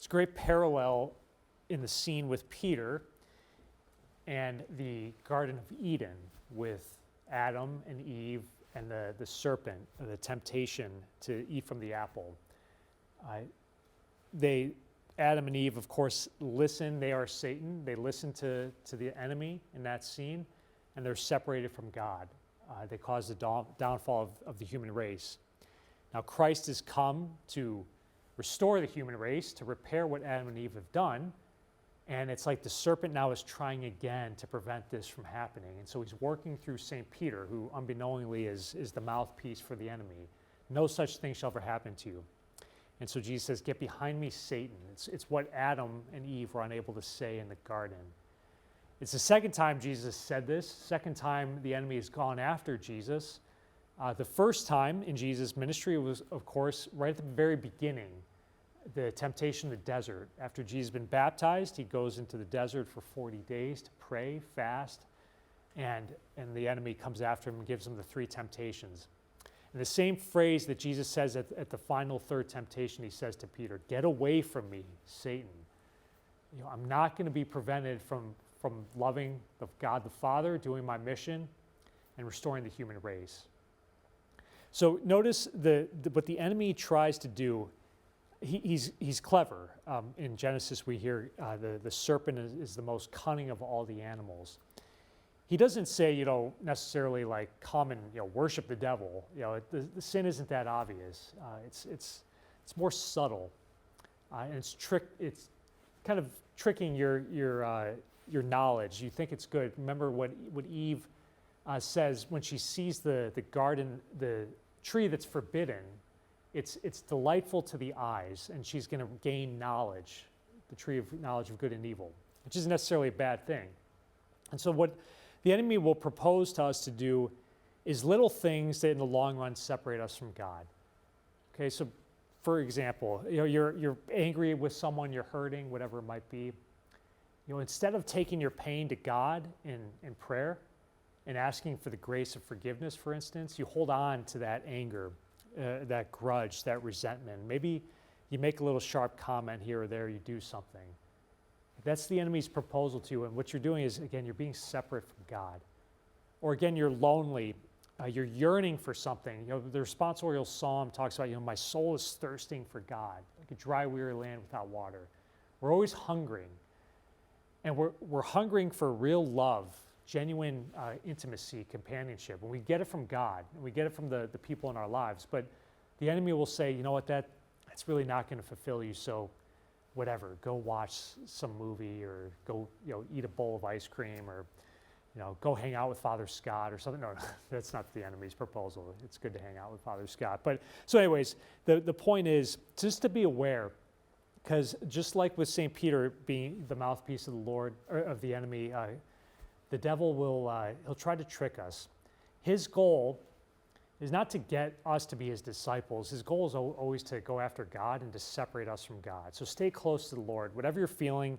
It's a great parallel in the scene with Peter and the Garden of Eden with Adam and Eve and the serpent, the temptation to eat from the apple. Adam and Eve, of course, listen. They are Satan. They listen to the enemy in that scene, and they're separated from God. They cause the downfall of the human race. Now, Christ has come to restore the human race, to repair what Adam and Eve have done, and it's like the serpent now is trying again to prevent this from happening. And so he's working through St. Peter, who unbeknowingly is the mouthpiece for the enemy. No such thing shall ever happen to you. And so Jesus says, get behind me, Satan. It's what Adam and Eve were unable to say in the garden. It's the second time Jesus said this, second time the enemy has gone after Jesus. The first time in Jesus' ministry was, of course, right at the very beginning, the temptation in the desert. After Jesus has been baptized, he goes into the desert for 40 days to pray, fast, and the enemy comes after him and gives him the 3 temptations. And the same phrase that Jesus says at the final third temptation, he says to Peter, get away from me, Satan. I'm not going to be prevented from loving God the Father, doing my mission, and restoring the human race. So notice what the enemy tries to do. He's clever. In Genesis, we hear the serpent is the most cunning of all the animals. He doesn't say, necessarily like come and worship the devil. The sin isn't that obvious. It's more subtle, and it's kind of tricking your knowledge. You think it's good. Remember what Eve says when she sees the garden, the tree that's forbidden. It's delightful to the eyes, and she's going to gain knowledge, the tree of knowledge of good and evil, which isn't necessarily a bad thing. And so what the enemy will propose to us to do is little things that in the long run separate us from God. Okay, so for example, you're angry with someone, you're hurting, whatever it might be. Instead of taking your pain to God in prayer and asking for the grace of forgiveness, for instance, you hold on to that anger, that grudge, that resentment. Maybe you make a little sharp comment here or there, you do something. That's the enemy's proposal to you, and what you're doing is, again, you're being separate from God. Or again, you're lonely, you're yearning for something. The responsorial psalm talks about, my soul is thirsting for God, like a dry, weary land without water. We're always hungering, and we're hungering for real love, genuine intimacy, companionship. And we get it from God, and we get it from the people in our lives. But the enemy will say, you know what, that's really not going to fulfill you, so whatever, go watch some movie, or go eat a bowl of ice cream, or go hang out with Father Scott or something. No, that's not the enemy's proposal. It's good to hang out with Father Scott. But so anyways, the point is just to be aware, because just like with St. Peter being the mouthpiece of the Lord, or of the enemy, the devil he'll try to trick us. His goal is not to get us to be his disciples. His goal is always to go after God and to separate us from God. So stay close to the Lord. Whatever you're feeling,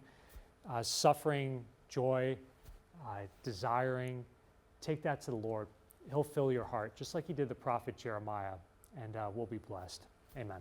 suffering, joy, desiring, take that to the Lord. He'll fill your heart, just like he did the prophet Jeremiah, and we'll be blessed. Amen.